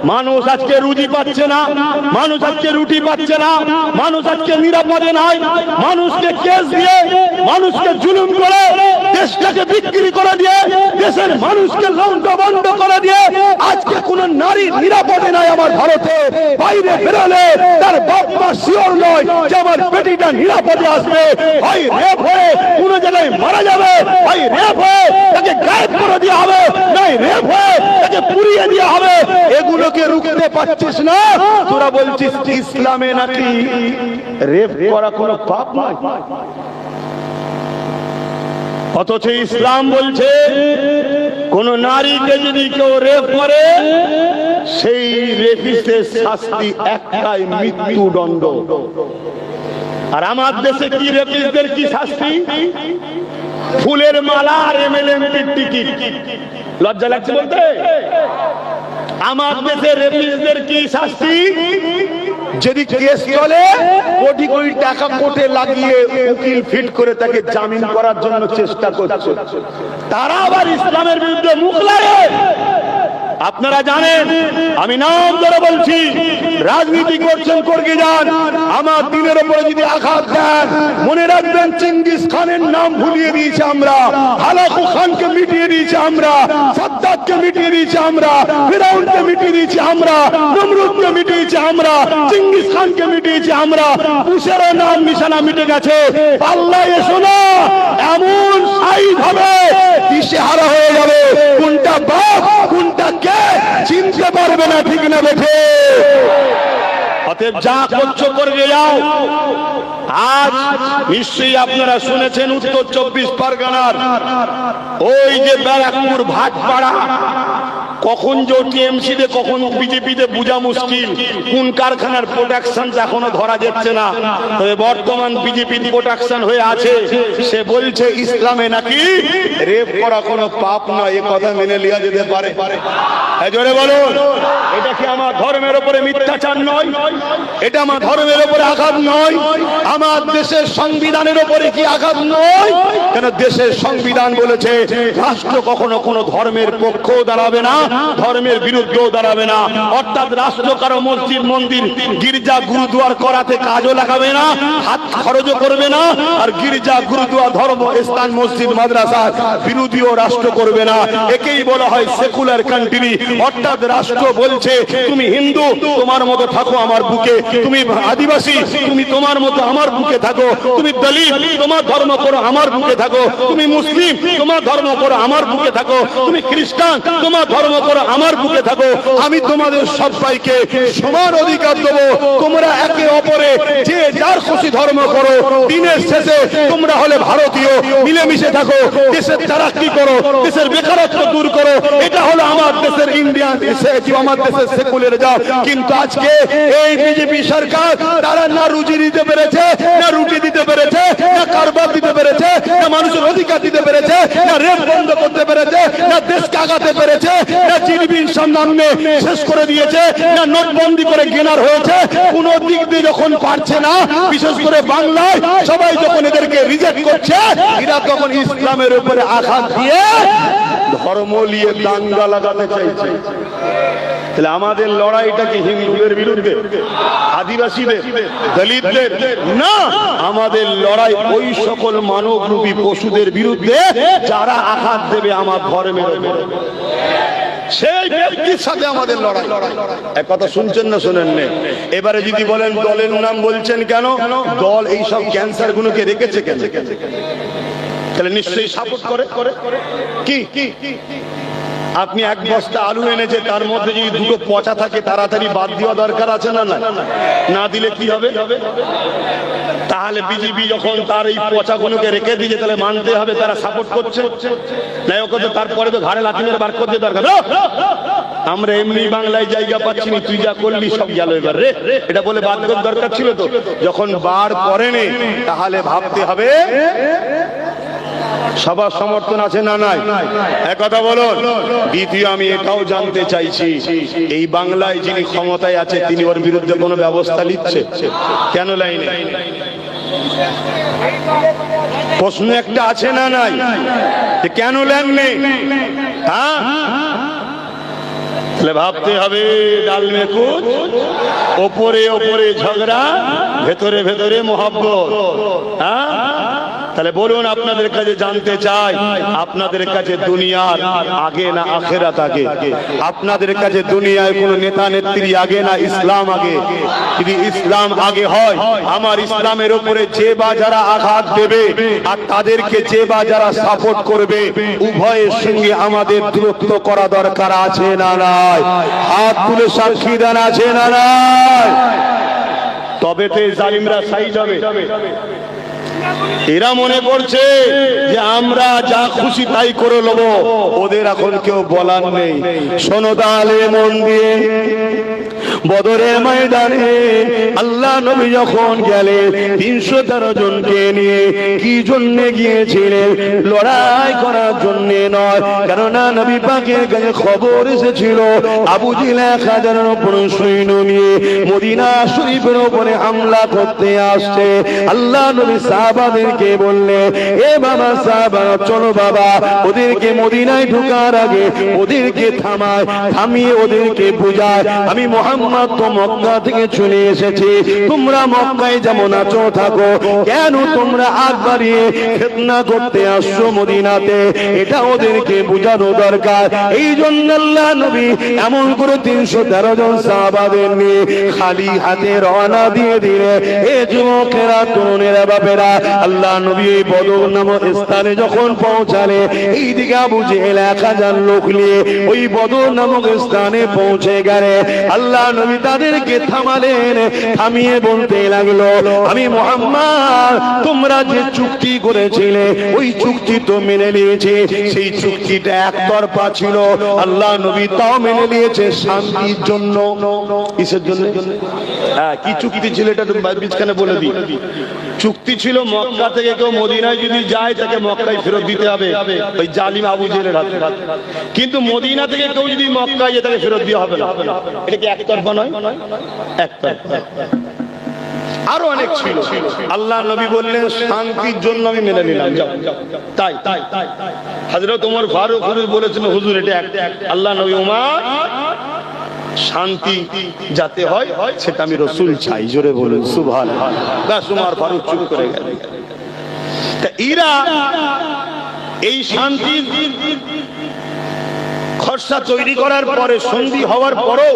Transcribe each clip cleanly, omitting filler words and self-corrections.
মানুষ আজকে রুজি পাচ্ছে না, মানুষ আজকে রুটি পাচ্ছে না, মানুষ আজকে নিরাপদে নাই, মানুষকে কেস দিয়ে, মানুষকে জুলুম করে, দেশটাকে বিক্রি করে দিয়ে, দেশের মানুষকে লন্ডভন্ড করে দিয়ে আজকে কোন নারী নিরাপদে নাই আমার ভারতে। বাইরে বেরোলে তার বাপ মা শিওর নয় যে আমার বেটিটা নিরাপদে আসবে। হয় রেপ হয়ে কোন জায়গায় মারা যাবে, হয় রেপ হয়ে তাকে গায়েব করে দেওয়া হবে, নাই রেপ হয়ে তাকে পুড়িয়ে দেওয়া হবে। এগুলোকে রুখতে পারছিস না, তোরা বলছিস ইসলামে নাকি রেপ করা কোনো পাপ নয়। অথচ ইসলাম বলছে কোন নারীকে যদি কেউ রেপ করে সেই রেপিস্টের শাস্তি একটাই, মৃত্যুদণ্ড। আর আমার দেশে কি রেপিস্টদের কি শাস্তি? ফুলের মালা আর এমএলএমপির টিকিট। লজ্জা লাগছে বলতে? আমার দেশে রেপিস্টদের কি শাস্তি? যদি কেস চলে কোটি কোটি টাকা কোর্টে লাগিয়ে উকিল ফিট করে তাকে জামিন করার জন্য চেষ্টা করছে, তারা আবার ইসলামের বিরুদ্ধে মুখ লাগে। আপনারা জানেন, আমি নাম ধরে বলছি, রাজনীতি করছেন করকে যান, আমার দিনের উপরে যদি আঘাত দেন মনে রাখবেন চেঙ্গিস খানের নাম ভুলিয়ে দিয়েছি আমরা, হালাকু খানকে মিটিয়ে দিয়েছি আমরা, সাদ্দাতকে মিটিয়ে দিয়েছি আমরা, ফিরাউনকে মিটিয়ে দিয়েছি আমরা, নমরুদকে মিটিয়েছি আমরা, চেঙ্গিস খানকে মিটিয়েছি আমরা। বুশের নাম নিশানা মিটে গেছে। পাল্লা এসো না, এমন সাইজ হবে দিশেহারা হয়ে যাবে, কোনটা বাপ কোনটা কে চিনতে পারবে না, ঠিক না বেঠে? অতএব যা করছো করে যাও। আজ নিশ্চয়ই আপনারা শুনেছেন উত্তর 24 পরগনার ওই যে ব্যারাকপুর ভাটপাড়া, কখন যে টিএমসিতে কখন বিজেপিতে বোঝা মুশকিল, কোন কারখানার প্রোডাকশন এখনো ধরা যাচ্ছে না। তবে বর্তমান বিজেপির প্রোডাকশন হয়ে আছে। সে বলছে ইসলামে নাকি রেপ করা কোনো পাপ নয়, এ কথা মেনে নেওয়া যেতে পারে? জোরে বলুন, এটা কি আমার ধর্মের উপরে মিথ্যাচার নয়? এটা আমার ধর্মের উপরে আঘাত নয়? আমার দেশের সংবিধানের উপরে কি আঘাত নয়? কেন দেশের সংবিধান বলেছে রাষ্ট্র কখনো কোনো ধর্মের পক্ষেও দাঁড়াবে না, ধর্মের বিরুদ্ধেও দাঁড়াবে না। অর্থাৎ রাষ্ট্র কারো মসজিদ মন্দির গির্জা গুরুদুয়ার করাতে কাজও লাগাবে না, হাত খরচও করবে না, আর গির্জা গুরুদুয়ার ধর্ম স্থান মসজিদ মাদ্রাসা বিরোধীও রাষ্ট্র করবে না। একেই বলা হয় সেকুলার কান্ট্রি। অর্থাৎ রাষ্ট্র বলছে তুমি হিন্দু তোমার মতো থাকো আমার বুকে, তুমি আদিবাসী তুমি তোমার মতো আমার বুকে থাকো, তুমি দলিত তোমার ধর্ম করো আমার বুকে থাকো, তুমি মুসলিম তোমার ধর্ম করো আমার বুকে থাকো, তুমি খ্রিস্টান তোমার ধর্ম করো আমার বুকে থাকো। আমি তোমাদের সবাইকে সমান অধিকার দেবো। তোমরা একে অপরে যে যার খুশি ধর্ম করো, দিনের শেষে তোমরা হলে ভারতীয়, মিলেমিশে থাকো, দেশের তারাক্কি করো, দেশের বেকারত্ব দূর করো। এটা হলো আমার দেশের ইন্ডিয়ান, আমার দেশের সেকুলার জাত। কিন্তু আজকে এই বিজেপি সরকার তারা না রুজি দিতে পেরেছে, না রুটি দিতে পেরেছে, না কারবার দিতে পেরেছে, না মানুষের অধিকার দিতে পেরেছে, না রেপ বন্ধ করতে পেরেছে, না দেশকে আগাতে পেরেছে, না জিডিপি সামনে শেষ করে দিয়েছে, না নোটবন্দি করে গেনার হয়েছে। কোন দিক দিয়ে যখন পারছে না, বিশেষ করে বাংলায় সবাই যখন এদেরকে রিজেক্ট করছে, এরা তখন ইসলামের উপরে আঘাত দিয়ে ধর্ম নিয়ে দাঙ্গা লাগাতে চাইছে। তাহলে আমাদের লড়াইটা কি হিন্দুদের বিরুদ্ধে, আদিবাসীদের, দলিতদের? না, আমাদের লড়াই ওই সকল মানবরূপী পশুদের বিরুদ্ধে যারা আঘাত দেবে আমার ধর্মের উপরে, সেই ব্যক্তির সাথে আমাদের লড়াই। এক কথা শুনছেন না শোনেন না? এবারে যদি বলেন দলের নাম বলছেন কেন, দল এই সব ক্যান্সার গুলোকে রেখেছে কেন? তাহলে নিশ্চয়ই সাপোর্ট করে। কি আপনি এক বস্তা আলু এনেছে, তার মধ্যে যদি দুটো পচা থাকে তাড়াতাড়ি বাদ দেওয়া দরকার আছে না? না দিলে কি হবে? তাহলে বিজেপি যখন তার এই পচাগুলোকে রেখে দিয়েছে তাহলে মানতে হবে তারা সাপোর্ট করছে। না ওকে তো তারপরে তো ঘাড়ে লাথি মেরে বার করতে দরকার। আমরা এমনি বাংলায় জায়গা পাচ্ছি না, তুই যা করলি সব গেল এবার রে, এটা বলে বাদ করার দরকার ছিল তো। যখন বার করেনি তাহলে ভাবতে হবে সবার সমর্থন আছে না নাই? একথা বলুন। দ্বিতীয় আমি এটাও জানতে চাইছি, এই বাংলায় যিনি ক্ষমতায় আছে তিনি ওর বিরুদ্ধে কোনো ব্যবস্থা নিচ্ছে কেন? লাইনে প্রশ্ন একটা আছে না নাই? কেন নেননি? হ্যাঁ, তাহলে ভাবতে হবে ডাল মে কুচ, ওপরে ওপরে ঝগড়া, ভেতরে ভেতরে মোহাব্বত। হ্যাঁ, তাহলে বলুন, আপনাদের কাছে জানতে চাই, আপনাদের কাছে দুনিয়ার আগে না আখেরাত আগে? আপনাদের কাছে দুনিয়ায় কোন নেতা নেত্রী আগে না ইসলাম আগে? যদি ইসলাম আগে হয়, আমার ইসলামের উপরে যে বা যারা আঘাত দেবে আর তাদেরকে যে বা যারা সাপোর্ট করবে, উভয়ের সঙ্গে আমাদের দূরত্ব করা দরকার আছে না নাই? হাত তুলে সাক্ষী দেন, আছে না নাই? তবে তো জালিমরা সাইড হবে। এরা মনে করছে যে আমরা যা খুশি তাই করে নেব, ওদের এখন কেউ বলার নেই। শোনো তাহলে মন দিয়ে, বদরের ময়দানে আল্লাহ নবী যখন গেলেন 313 জনকে নিয়ে, কি জন্য গিয়েছিলেন? লড়াই করার জন্য নয়, কেননা নবী পাকের কাছে খবর এসেছিল আবু জেহেল 1000 উপর সৈন্য নিয়ে মদিনা শরীফের উপরে হামলা করতে আসছে। আল্লাহ নবী সাহাবাদেরকে বললেন, এ বাবা সাহাবা, চলো বাবা, ওদেরকে মদিনায় ঢোকার আগে ওদেরকে থামিয়ে ওদেরকে বুঝায়, আমি মুহাম্মদ তো মক্কা থেকে চলে এসেছি, তোমরা মক্কায় যেমন আছো থাকো, কেন তোমরা আগ বাড়িয়ে ফিতনা করতে আসছো মদিনাতে? এটা ওদেরকে বোঝানো দরকার। এই জন্য আল্লাহ নবী এমন করে 313 জন সাহাবাদের নিয়ে খালি হাতে রওনা দিয়ে দিলে। এ যুবকেরা, তরুণেরা, বাপেরা, আল্লাহ নবী বদর নামক স্থানে যখন পৌঁছালে, এইদিকে আবু জেহেল 1000 লোক নিয়ে ওই বদর নামক স্থানে পৌঁছে গেলে। আল্লাহ নবী তাদেরকে থামালেন, থামিয়ে বলতে লাগলো, আমি মুহাম্মদ, তোমরা যে চুক্তি করেছিলে ওই চুক্তি তো মেনে নিয়েছে। সেই চুক্তিটা একতরফা ছিল, আল্লাহ নবী তাও মেনে নিয়েছে শান্তির জন্য। কিসের জন্য? হ্যাঁ, কি চুক্তি ছিল এটা তো বিছখানে বলে দিই। চুক্তি ছিল মক্কা থেকে কেউ মদিনায় যদি যায় তাকে মক্কায় ফেরত দিতে হবে, ওই জালিম আবু জেহেলের হাতে। কিন্তু মদিনা থেকে কেউ যদি মক্কায় যায় তাকে ফেরত দেওয়া হবে না। এটা কি একতরফা নয়? একতরফা। আরো অনেক ছিল। আল্লাহ নবী বললেন, শান্তির জন্য আমি মেনে নিলাম, যাও। তাই হযরত ওমর ফারুক বলেছেন, হুজুর এটা আল্লাহ নবী, ওমর, শান্তি যাতে হয় সেটা আমি রাসূল চাই। জোরে বলুন সুবহানাল্লাহ। বাস, ওমর ফারুক চুপ করে গেলেন। তা এরা এই শান্তি খরচা তৈরি করার পরে, সন্ধি হওয়ার পরেও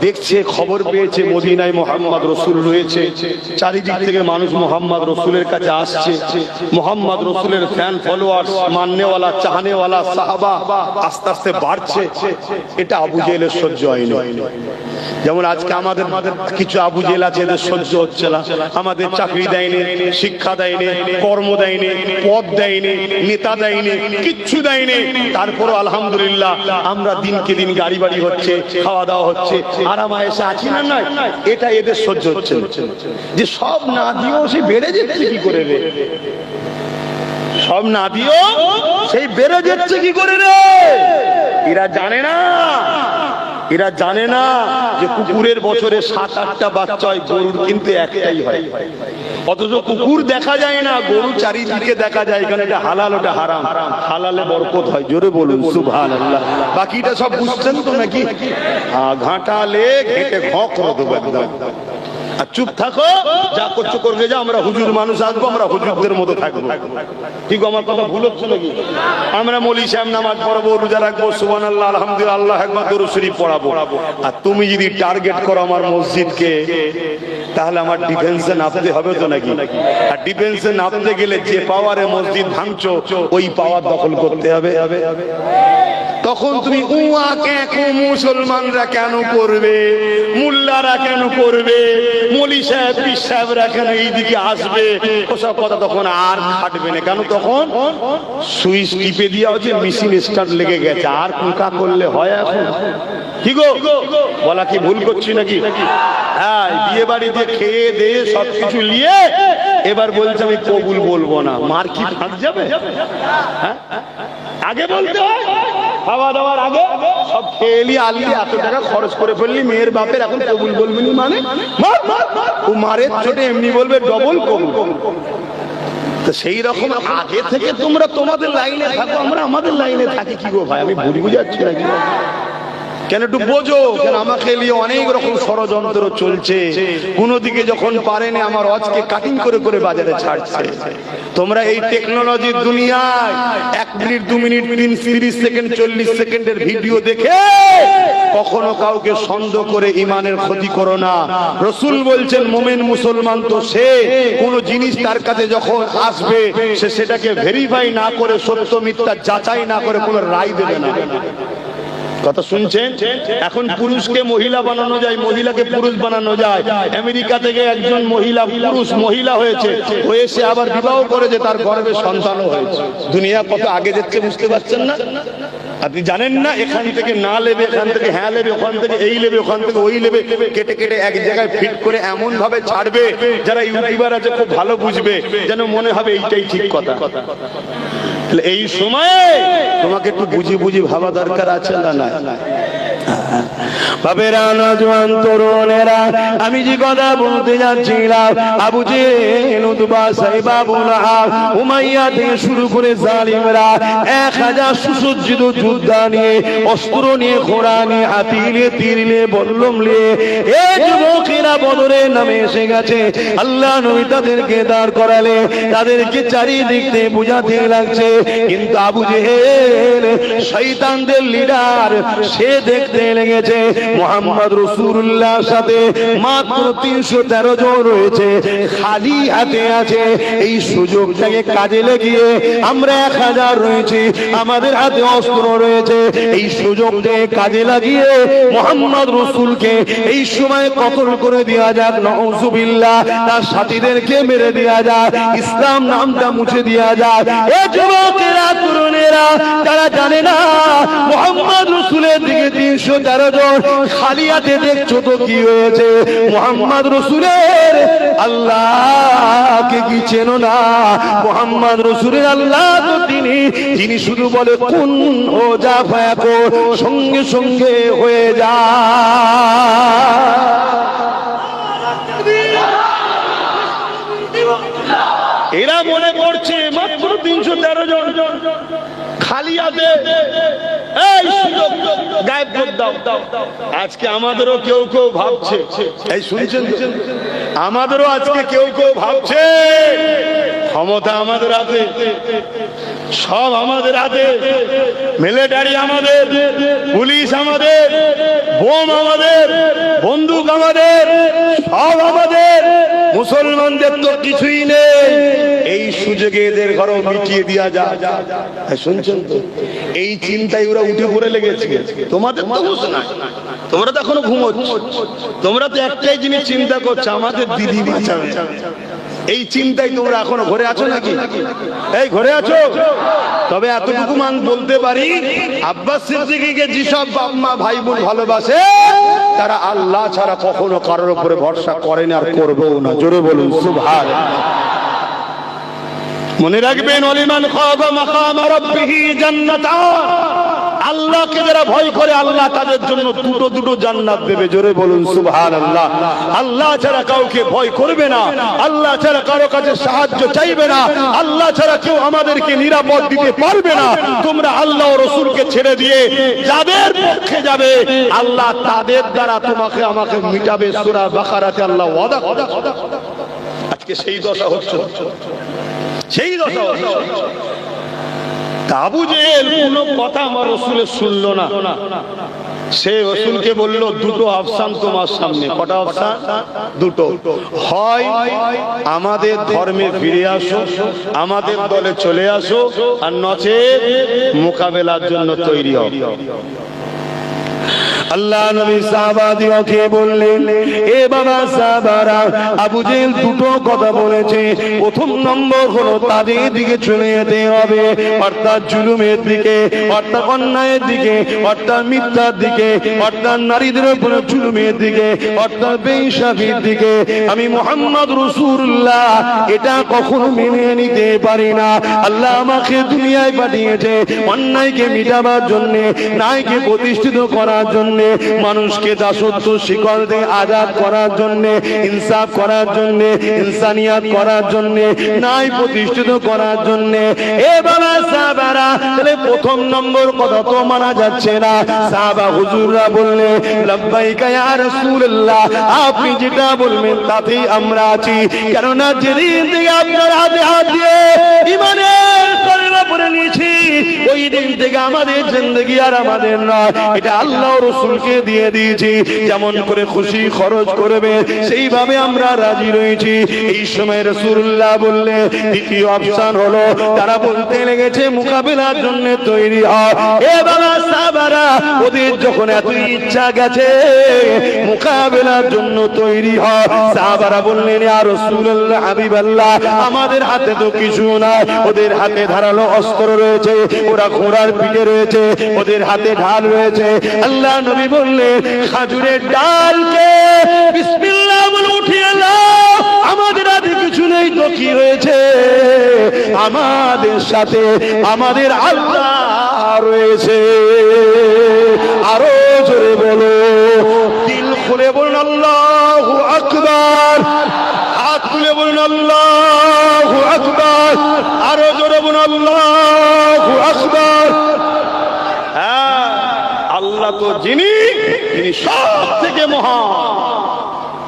দেখছে, খবর পেয়েছে মদিনায় মুহাম্মদ রাসূল রয়েছে। চারিদিক থেকে মানুষ মুহাম্মদ রাসূলের কাছে আসছে। মুহাম্মদ রাসূলের ফ্যান ফলোয়ার্স, মাননেওয়ালা, চাহনেওয়ালা সাহাবা আস্তে আস্তে বাড়ছে। এটা আবু জেহেলের সহ্য হয়নি। যেমন আজকে আমাদের কিছু আবু জেহেল আছে, এদের সহ্য হচ্ছে না। আমাদের চাকরি দেয়নি, শিক্ষা দেয়নি, কর্ম দেয়নি, পদ দেয়নি, নেতা দেয়নি, কিচ্ছু দেয়নি। তারপরও আলহামদুলিল্লাহ আমরা দিনকে দিন গাড়ি বাড়ি হচ্ছে, খাওয়া দাওয়া হচ্ছে, আরাম আয়েশে আছি না? নয়, এটা এদের সহ্য হচ্ছে যে সব না দিয়েও সে বেড়ে যাচ্ছে কি করে রে? সব না দিয়েও সেই বেড়ে যাচ্ছে কি করে রে? এরা জানে না, এরা জানে না যে কুকুরের বছরে 7-8টা বাচ্চা হয়, গরুর কিন্তু একটাই হয়। অথচ কুকুর দেখা যায় না, গরু চারিদিকে দেখা যায়। এখানে এটা হালাল, ওটা হারাম। হালালে বরকত হয়। জোরে বলুন সুবহানাল্লাহ। বাকিটা সব বুঝছেন তো নাকি? ঘাটালে ঘেটে ঘ করে দেবো একদম। আর চুপ থাকো, যা করছো করবে যাও। আমরা হুজুর মানুষ আসবো, আমরা হুজুরদের মতো থাকবো। ঠিক আমার কথা ভুল হচ্ছে নাকি? আমরা মৌলভী সাহেব নামাজ পড়াবো, রোজা রাখবো, সুবহানাল্লাহ, আলহামদুলিল্লাহ, আল্লাহু আকবার, দরুদ শরীফ পড়াবো। আর তুমি যদি টার্গেট করো আমার মসজিদকে, তাহলে আমার ডিফেন্সে নামতে হবে তো নাকি? আর ডিফেন্সে নামতে গেলে যে পাওয়ারে মসজিদ ভাঙছো, ওই পাওয়ার দখল করতে হবে। তখন তুমি মুসলমানরা কেন করবে, মুল্লারা কেন করবে, মৌলভী সাহেব, পীর সাহেবরা কেন এইদিকে আসবে, ওসব কথা তখন আর খাটবে না। কেন? তখন সুইচ টিপে দেওয়া হচ্ছে, মেশিন স্টার্ট লেগে গেছে। আর কুকা করলে হয় এখন? কি গো বলা কি ভুল করছি নাকি? হ্যাঁ, বিয়ে বাড়িতে খেয়ে দিয়ে সবকিছু নিয়ে এবার বলছে আমি কবুল বলবো না। মার কি ফাঁক যাবে? হ্যাঁ, আগে বলতে হয়, খাওয়া দাওয়ার আগে সব খেয়ে নিয়ে আনলি, এত টাকা খরচ করে ফেললি, মেয়ের বাপের এখন কবুল বলবি না মানে? ও মারের চোটে এমনি বলবে ডবল কবুল। তো সেই রকম আগে থেকে তোমরা তোমাদের লাইনে থাকো, আমরা আমাদের লাইনে থাকি। কি গো ভাই, আমি ভুল বুঝাচ্ছি নাকি? কেন একটু বোঝো, কেন আমাকে নিয়ে অনেক রকম ষড়যন্ত্র চলছে। কোন দিকে যখন পারেনি আমার অজকে কাটিং করে করে বাজারে ছাড়ছে। তোমরা এই টেকনোলজির দুনিয়ায় 1 মিনিট 2 মিনিট 30 সেকেন্ড 40 সেকেন্ডের ভিডিও দেখে কখনো কাউকে সন্দেহ করে ইমানের ক্ষতি করো না। রাসূল বলছেন মুমিন মুসলমান তো সে কোন জিনিস তার কাছে যখন আসবে সে সেটাকে ভেরিফাই না করে সত্য মিথ্যা যাচাই না করে কোনো রায় দেবে না। কথা শুনছেন? এখন পুরুষকে মহিলা বানানো যায়, মহিলাকে পুরুষ বানানো যায়। আমেরিকা থেকে একজন মহিলা পুরুষ মহিলা হয়েছে, হয়ে সে আবার বিবাহ করেছে, তার গর্ভে সন্তানও হয়েছে। দুনিয়া কত আগে যাচ্ছে বুঝতে পারছেন না? আপনি জানেন না এখান থেকে না লেবে, এখান থেকে হ্যাঁ লেবে, ওখান থেকে এই লেবে, ওখান থেকে ওই লেবে, কেটে কেটে এক জায়গায় ফিট করে এমন ভাবে ছাড়বে যারা ইউটিউবার আছে খুব ভালো বুঝবে, যেন মনে হবে এইটাই ঠিক কথা। এই সময়ে তোমাকে একটু বুঝি বুঝি ভাবা দরকার আছে না? না বাবেরা, নওজোয়ান তরুণেরা, আমি যে কথা বলতে যাচ্ছিলাম, আবু জেহেল, উতবা, সাইবা, আবু লাহাব, উমাইয়া থেকে শুরু করে জালিমরা 1000 সুসজ্জিত যোদ্ধা নিয়ে, অস্ত্র নিয়ে, ঘোড়া নিয়ে, হাতি নিয়ে, তীর নিয়ে, বল্লম নিয়ে এই যুবকেরা বদরের নামে এসে গেছে। আল্লাহ নবী তাদেরকে দাঁড় করালে, তাদেরকে চারিদিক থেকে বুঝাতে লাগছে, কিন্তু আবু জেহেল শয়তানদের লিডার, সে দেখতে লেগেছে মুহাম্মদ রাসূলুল্লাহর সাথে মাত্র 313 জন রয়েছে, খালি হাতে আছে। এই সুযোগটাকে কাজে লাগিয়ে আমরা 1000 রয়েছে, আমাদের হাতে অস্ত্র রয়েছে, এই সুযোগটাকে কাজে লাগিয়ে মুহাম্মদ রাসূলকে এই সময় কতল করে দেওয়া যাক, নাউযুবিল্লাহ, তার সাথীদেরকে মেরে দেওয়া যাক, ইসলাম নামটা মুছে দেওয়া যাক। এই যুবকেরা, তরুণেরা, তারা জানে না মুহাম্মদ রাসূলের দিকে 313 জন খালি হাতে দেখছো তো কি হয়েছে? মুহাম্মদ রাসূলের আল্লাহকে কি চেনো না? মুহাম্মদ রাসূলের আল্লাহ তো তিনি, যিনি শুধু বলে কুন ও যা ফায়াকুন, সঙ্গে সঙ্গে হয়ে যায়। এরা মনে করছে মাত্র 313 জন খালি হাতে এই সুযোগ গায়েব করে দাও। আজকে আমাদেরও কেউ কেউ ভাবছে, এই শুনছেন, আমাদেরও আজকে কেউ কেউ ভাবছে ক্ষমতা আমাদের হাতে, সব আমাদের হাতে, মিলিটারি আমাদের, পুলিশ আমাদের, বোম আমাদের, বন্দুক আমাদের, সব আমাদের, মুসলমানদের তো কিছুই নেই। এই সুযোগে এদের ঘর মিটিয়ে দেওয়া যায়। শুনছেন তো? এই চিন্তায় ওরা উঠে পড়ে লেগেছে। তোমাদের তো হুঁশ নাই, তোমরা তো এখনো ঘুমোচ্ছ। তোমরা তো একটাই জিনিস চিন্তা করছো, আমাদের দিদি বাঁচাবে। এই চিন্তায় তোমরা এখনো ঘরে আছো নাকি? এই ঘরে আছো? তবে এতটুকু মান বলতে পারি, আব্বাস সিদ্দিকীকে যেসব বাপ মা ভাই বোন ভালোবাসে, তারা আল্লাহ ছাড়া কখনো কারোর উপরে ভরসা করেন আর করবেও না। জোরে বলুন সুবহানাল্লাহ। মনে রাখবেন, ওলিমান খাফা মাকাম রাব্বিহি জান্নাতান, আল্লাহকে যারা ভয় করে আল্লাহ তাদের জন্য দুটো দুটো জান্নাত দেবে। জোরে বলুন সুবহানাল্লাহ। আল্লাহ ছাড়া কাউকে ভয় করবে না, আল্লাহ ছাড়া কারো কাছে সাহায্য চাইবে না, আল্লাহ ছাড়া কেউ আমাদেরকে নিরাপদ দিতে পারবে না। তোমরা আল্লাহ ও রাসূলকে ছেড়ে দিয়ে যাদের পক্ষে যাবে, আল্লাহ তাদের দ্বারা তোমাকে আমাকে মিটাবে। সূরা বাকারাতে আল্লাহ ওয়াদা করে। আজকে সেই দশা হচ্ছে, সেই দশা হচ্ছে। আবু জেহেল কোনো কথা আমার রাসূলের শুনলো না। সে রাসূলকে বলল, দুটো অপশন তোমার সামনে। কটা অপশন? দুটো। হয় আমাদের ধর্মে ফিরে আসো, আমাদের দলে চলে আসো, আর নচেত মোকাবেলার জন্য তৈরি হও। আল্লাহ নবী সাহাবাদিওকে বললেন, এ বাবা সাহাবারা, আবু জেহেল দুটো কথা বলেছে। প্রথম নম্বর হলো তাদের দিকে চলে যেতে হবে, অর্থাৎ জুলুমের দিকে, অর্থাৎ অন্যায়ের দিকে, অর্থাৎ মিথ্যার দিকে, অর্থাৎ নারীদের উপর জুলুমের দিকে, অর্থাৎ বেইনসাফির দিকে। আমি মুহাম্মদ রাসূলুল্লাহ এটা কখনো মেনে নিতে পারি না। আল্লাহ আমাকে দুনিয়ায় পাঠিয়েছে অন্যায়কে মিটাবার জন্য, ন্যায়কে প্রতিষ্ঠিত করার জন্য। জন্য, মানুষকে দাসত্ব শিকল থেকে আজাদ করার জন্য, ইনসাফ করার জন্য, ইনসানিয়াত করার জন্য, ন্যায় প্রতিষ্ঠিত করার জন্য। এ বাবা সাহাবারা, তাহলে প্রথম নম্বর কথা তো মানা যাচ্ছে না। সাহাবা হুজুররা বললেন লাব্বাইকা ইয়া রাসূলুল্লাহ, আপনি যেটা বলবেন তাতেই আমরা আছি। কেননা যেদিন থেকে আপনার হাতে হাত দিয়ে ঈমানের কলেমা পড়ে নিয়েছি, ওই দিন থেকে আমাদের জিন্দেগি আর আমাদের নয়, এটা আল্লাহ রাসূলকে দিয়ে দিয়েছি। যেমন করে খুশি খরচ করবে সেইভাবে আমরা রাজি রয়েছি। এই সময় রাসূলুল্লাহ বললে দ্বিতীয় অপশন হলো, তারা বলতে লেগেছে মোকাবিলার জন্য তৈরি হয়। এ বাবা সাহাবারা, ওদের যখন এত ইচ্ছা গেছে মোকাবিলার জন্য তৈরি হয়, সাহাবারা বললেন ইয়া রাসূলুল্লাহ, হাবিবাল্লাহ, আমাদের হাতে তো কিছু নাই, ওদের হাতে ধারালো অস্ত্র রয়েছে, ওরা ঘোড়ার পিঠে রয়েছে, ওদের হাতে ঢাল রয়েছে। আল্লাহ নবী বললেন খেজুরের ডালকে বিসমিল্লাহ বলে উঠিয়ে নাও, আমাদের হাতে কিছু নেই তো কি হয়েছে, আমাদের সাথে আমাদের আল্লাহ রয়েছে। আরো জোরে বলো, দিল খুলে বলুন আল্লাহু আকবার, হাত খুলে বলুন আল্লাহু আকবার, আরো জোরে বলুন আল্লাহু আকবার। হ্যাঁ, আল্লাহ তো যিনি সব থেকে মহান।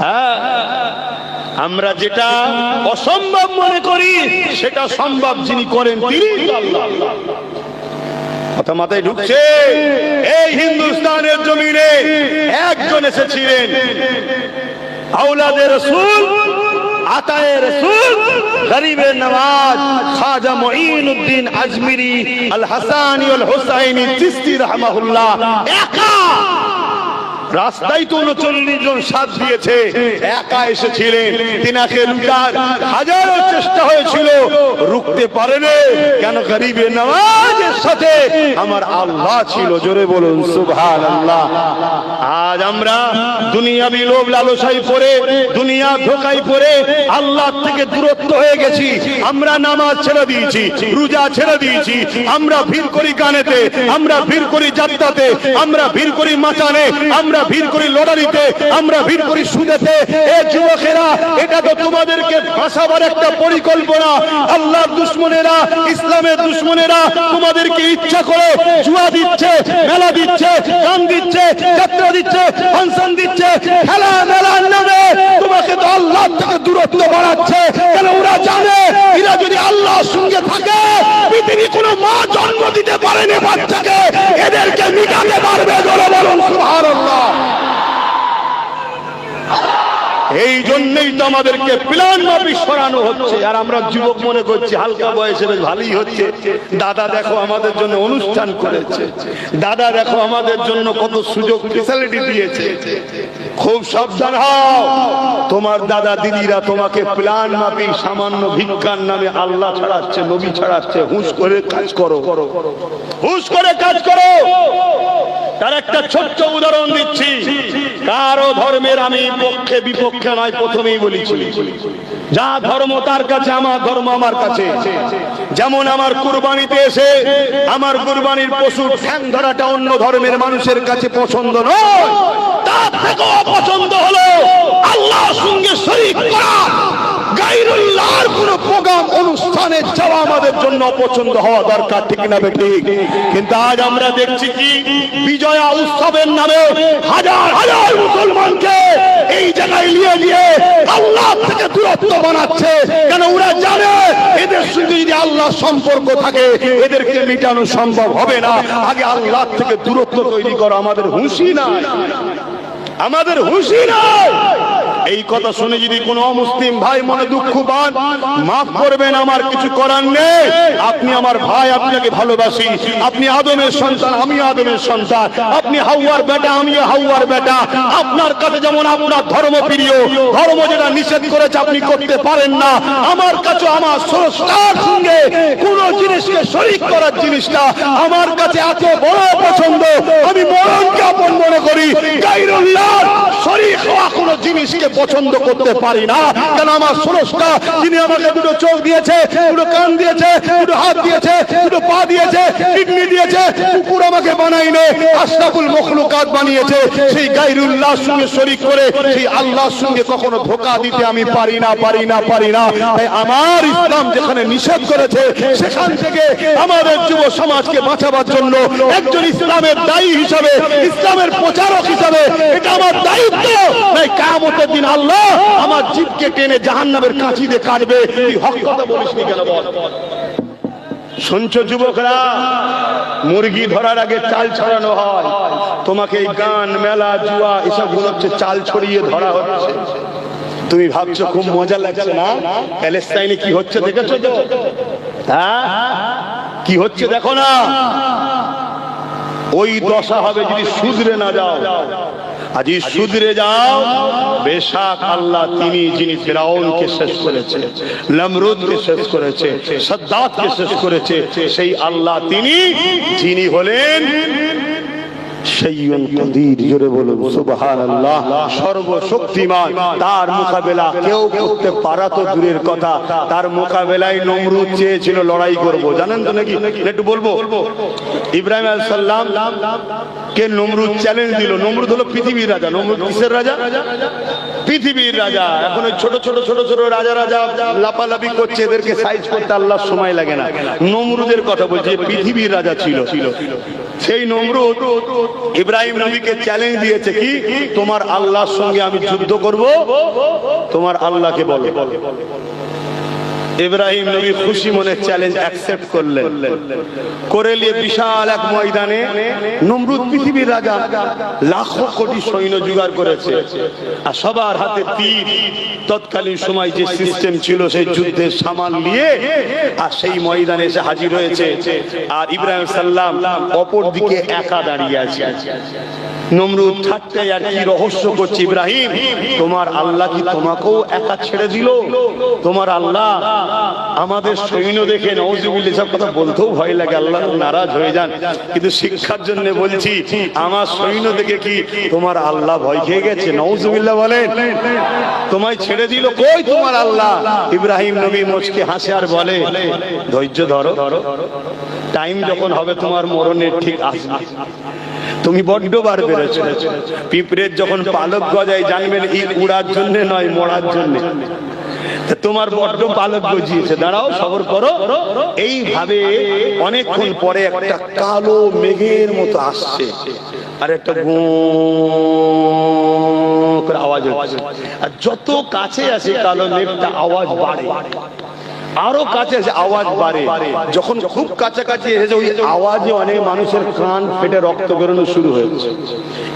হ্যাঁ, আমরা যেটা অসম্ভব মনে করি সেটা সম্ভব যিনি করেন তিনি আল্লাহ। কথা মাথায় ঢুকছে? এই হিন্দুস্তানের জমিনে একজন এসেছিলেন, আওলাদে রাসূল, আতায়ে রাসূল, গরিবে নওয়াজ, খাজা মুঈনুদ্দিন আজমিরি আল হাসানি ওয়াল হুসাইনি চিশতি রাহমাহুল্লাহ। একা রাস্তায় তো 39 জন সাথ দিয়েছে, একা এসেছিলেন। তিনাকে রুকার হাজারো চেষ্টা হয়েছিল, রুখতে পারেনি। কেন? গরিবে নওয়াজের সাথে আমার আল্লাহ ছিল। জোরে বলুন সুবহানাল্লাহ। আজ আমরা দুনিয়াবি লোভ লালসায় পড়ে, দুনিয়া ধোঁকায় পড়ে আল্লাহ থেকে দূরত্ব হয়ে গেছি। আমরা নামাজ ছেড়ে দিয়েছি, রোজা ছেড়ে দিয়েছি, আমরা ভিড় করি গানেতে, আমরা ভিড় করি যাত্রাতে, আমরা ভিড় করি মাচানে, আমরা ভিড় করি লটারিতে, আমরা ভিড় করি সুদেতে। এ যুবকেরা, এটা তো তোমাদেরকে ফাঁসাবার একটা পরিকল্পনা। আল্লাহর দুশমনেরা, ইসলামের দুশমনেরা তোমাদেরকে ইচ্ছা করে জুয়া দিচ্ছে, মেলা দিচ্ছে, গান দিচ্ছে, যাত্রা দিচ্ছে, ফাংশন দিচ্ছে, খেলা মেলার নামে তোমাকে তো আল্লাহ থেকে দূরত্ব বাড়াচ্ছে। কেন? ওরা জানে এরা যদি আল্লাহর সঙ্গে থাকে, পৃথিবী কোনো মা জন্ম দিতে পারেনি বাচ্চাকে, এদেরকে মিটাতে পারবে। জোরে বলুন সুবহানাল্লাহ। এই জন্যই তো আমাদেরকে প্ল্যান মাফিক সরানো হচ্ছে। আর আমরা যুবক মনে করছি হালকা বয়সে বেশ ভালোই হচ্ছে। দাদা দেখো আমাদের জন্য অনুষ্ঠান করেছে, দাদা দেখো আমাদের জন্য কত সুযোগ ফ্যাসিলিটি দিয়েছে। খুব সাবধান হও, তোমার দাদা দিদিরা তোমাকে প্ল্যান মাফিক সামান্য ভিক্ষার নামে আল্লাহ ছাড়াচ্ছে, নবী ছাড়াচ্ছে। হুঁশ করে কাজ করো, হুঁশ করে কাজ করো। তার একটা ছোট্ট উদাহরণ দিচ্ছি। কারো ধর্মের আমি পক্ষে বিপক্ষে নয়, প্রথমেই বলেছি, যা ধর্ম তার কাছে, আমার ধর্ম আমার কাছে। যেমন আমার কুরবানিতে এসে আমার কুরবানির পশুর ঠ্যাং ধরাটা অন্য ধর্মের মানুষের কাছে পছন্দ নয়, তার থেকে অপছন্দ হলো আল্লাহর সঙ্গে শরীক করা, গায়রুল্লাহর কোন প্রোগ্রাম অনুষ্ঠানে যাওয়া আমাদের জন্য অপছন্দ হওয়া দরকার, ঠিক না ঠিক? কিন্তু আজ আমরা দেখছি কি বিজয়া উৎসবের নামে হাজার হাজার মুসলমানকে এই জায়গায় নিয়ে গিয়ে আল্লাহ থেকে দূরত্ব বানাচ্ছে। কেন? ওরা জানে এদের সঙ্গে যদি আল্লাহর সম্পর্ক থাকে এদেরকে মেটানো সম্ভব হবে না। আগে আল্লাহ থেকে দূরত্ব তৈরি করা আমাদের হুঁশি না, আমাদের হুঁশি নাই। এই কথা শুনে যদি কোন অমুসলিম ভাই মনে দুঃখ পান, মাফ করবেন, আমার কিছু করার নেই। আপনি আমার ভাই, আপনাকে ভালোবাসি। আপনি আদমের সন্তান, আমি আদমের সন্তান। আপনি হাওয়ার বেটা, আমি হাওয়ার বেটা। আপনার কাছে যেমন আপনার ধর্ম প্রিয়, ধর্ম যেটা নিষেধ করেছে আপনি করতে পারেন না, আমার কাছে আমার স্রষ্টার সঙ্গে কোন জিনিসকে শরীক করার জিনিসটা আমার কাছে এত বড় পছন্দ, আমি মরণকে আপন মনে করি। গায়রুল্লাহ বাড়ি খাওয়া কোনো জিনিসকে পছন্দ করতে পারি না। কেন আমার স্রষ্টা যিনি আমাকে দুটো চোখ দিয়েছে, দুটো কান দিয়েছে, দুটো হাত দিয়েছে, দুটো পা দিয়েছে, কিডনি দিয়েছে, কুকুর আমাকে বানাইনি, আশরাফুল মখলুকাত বানিয়েছে। সেই গায়রুল্লাহর সঙ্গে শরীক করে সেই আল্লাহর সঙ্গে কখনো ধোঁকা দিতে আমি পারি না। তাই আমার ইসলাম যেখানে নিষেধ করেছে সেখান থেকে আমাদের যুব সমাজকে বাঁচাবার জন্য একজন ইসলামের দায়ী হিসাবে, ইসলামের প্রচারক হিসাবে এটা আমার দায়িত্ব। তাই কিয়ামতের দিন আল্লাহ আমার জিভকে টেনে জাহান্নামের কাঁচি দিয়ে কাটবে। তুই হক কথা বলিসনি কেন বল? শুনছো যুবকরা, মুরগি ধরার আগে চাল ছড়ানো হয়। তোমাকে এই গান, মেলা, জুয়া এসব হচ্ছে চাল ছড়িয়ে ধরা হচ্ছে। তুমি ভাবছো খুব মজা লাগছে না? প্যালেস্টাইনে কি হচ্ছে দেখেছো তো? হ্যাঁ, কি হচ্ছে দেখো না? ওই দশা হবে যদি শুধরে না যাও। আজ শুধরে যাও, বেশাক আল্লাহ তিনি যিনি ফিরাউনকে শেষ করেছে, নমরুদকে শেষ করেছে, সাদ্দাতকে শেষ করেছে, সেই আল্লাহ তিনি যিনি হলেন শাইউন কাদির। জোরে বলুন সুবহানাল্লাহ। সর্বশক্তিমান, তার মোকাবেলা কেউ করতে পারা তো দূরের কথা, তার মোকাবেলায় নমরুদ চেয়েছিল লড়াই করব। জানেন তো নাকি? একটু বলবো। ইব্রাহিম আলাইহিস সালাম কে নমরুদ চ্যালেঞ্জ দিল। নমরুদ হলো পৃথিবীর রাজা। নমরুদ কিসের রাজা? পৃথিবীর রাজা। এখন ওই ছোট ছোট ছোট ছোট রাজা লাপালাপি করছে, এদেরকে সাইজ করতে আল্লাহর সময় লাগে না। নমরুদের কথা বলছে, পৃথিবীর রাজা ছিল। সেই নমরুদ ইব্রাহিম নবীকে চ্যালেঞ্জ দিয়েছে, কি তোমার আল্লাহর সঙ্গে আমি যুদ্ধ করব, তোমার আল্লাহকে বলো। ইব্রাহিম নবী খুশি মনে চ্যালেঞ্জ অ্যাকসেপ্ট করলেন। করে নিয়ে বিশাল এক ময়দানে নমরুদ পৃথিবীর রাজা লাখো কোটি সৈন্য জোগাড় করেছে, আর সবার হাতে তীর। তৎকালীন সময় যে সিস্টেম ছিল সেই যুদ্ধের সামান নিয়ে আর সেই ময়দানে এসে হাজির হয়েছে। আর ইব্রাহিম সাল্লাম অপর দিকে একা দাঁড়িয়ে আছে। নমরুদ ঠাট্টাই আর কি রহস্য করছে, ইব্রাহিম তোমার আল্লাহ কি তোমাকেও একা ছেড়ে দিল? তোমার আল্লাহ আমাদের সৈন্য দেখে, নাউজুবিল্লাহ সব কথা বলতেও ভয় লাগে, আল্লাহ নারাজ হয়ে যান। কিন্তু শিক্ষার জন্য বলছি, আমার সৈন্য দেখে কি তোমার আল্লাহ ভয় খেয়ে গেছে? নাউজুবিল্লাহ বলেন, তোমায় ছেড়ে দিল, কই তোমার আল্লাহ? ইব্রাহিম নবী মুচকি হাসে আর বলে, ধৈর্য ধরো, টাইম যখন হবে তোমার মরণের ঠিক আসবে। তুমি বড্ড বার বেড়েছো। পিঁপড়ের যখন পালক গজায় জানবেন এই উড়ার জন্য নয়, মরার জন্য। তোমার বড্ড পালক গজিয়েছে, দাঁড়াও, সবর করো। এইভাবে অনেকক্ষণ পরে একটা কালো মেঘের মতো আসছে, আর একটা আওয়াজ হচ্ছে। আর যত কাছে আসে কালো মেঘটা আওয়াজ বাড়ে, আরো কাছে এসে আওয়াজ বাড়ে। যখন খুব কাছাকাছি এসে ওই আওয়াজে অনেক মানুষের কান ফেটে রক্ত বেরোনো শুরু হয়েছে।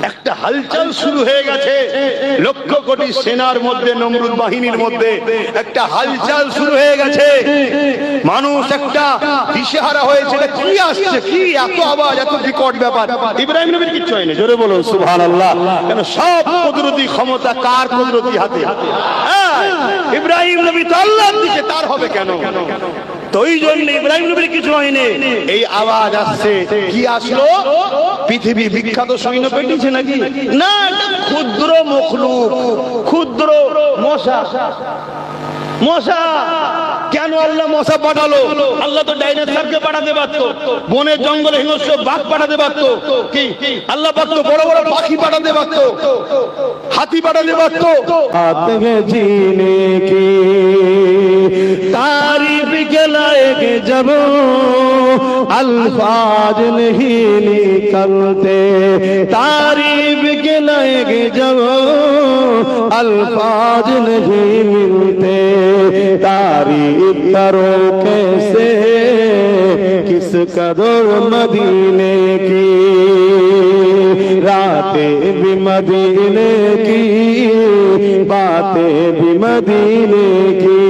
একটা হালচাল শুরু হয়ে গেছে লক্ষ কোটি সেনার মধ্যে, নমরুদ বাহিনীর মধ্যে একটা হালচাল শুরু হয়ে গেছে। মানুষ একটা দিশেহারা হয়েছে, কি আসছে, কি এত আওয়াজ, এত বিকট ব্যাপার। ইব্রাহিম নবীর কিচ্ছু হয়নি, জোরে বলুন সুবহানাল্লাহ। কেন সব কুদরতি ক্ষমতা কার কুদরতি হাতে? ইব্রাহিম নবী তো আল্লাহর দিকে, তার হবে কেন? তো ওই জন্য ইব্রাহিম নবীর কিছু হয়নি। এই আওয়াজ আসছে, কি আসলো? পৃথিবী বিখ্যাত সৈন্য পেটিছে নাকি? না, ক্ষুদ্র মখলুক, ক্ষুদ্র মশা। মশা কেন আল্লাহ মশা পাঠালো? আল্লাহ তো ডাইনোসরকে পাঠাতে পারতো, বনের জঙ্গলে হিংস্র বাঘ পাঠাতে পারতো, কি আল্লাহ পারতো বড় বড় পাখি পাঠাতে পারতো, হাতি পাঠাতে পারতো। आते जीने की तारीफ के लायक जब अल्फाज नहीं निकलते, तारीफ के लायक जब अल्फाज नहीं मिलते, तारीफ करो कैसे किस कदर मदीने की, रातें भी मदीने की, बातें भी मदीने की।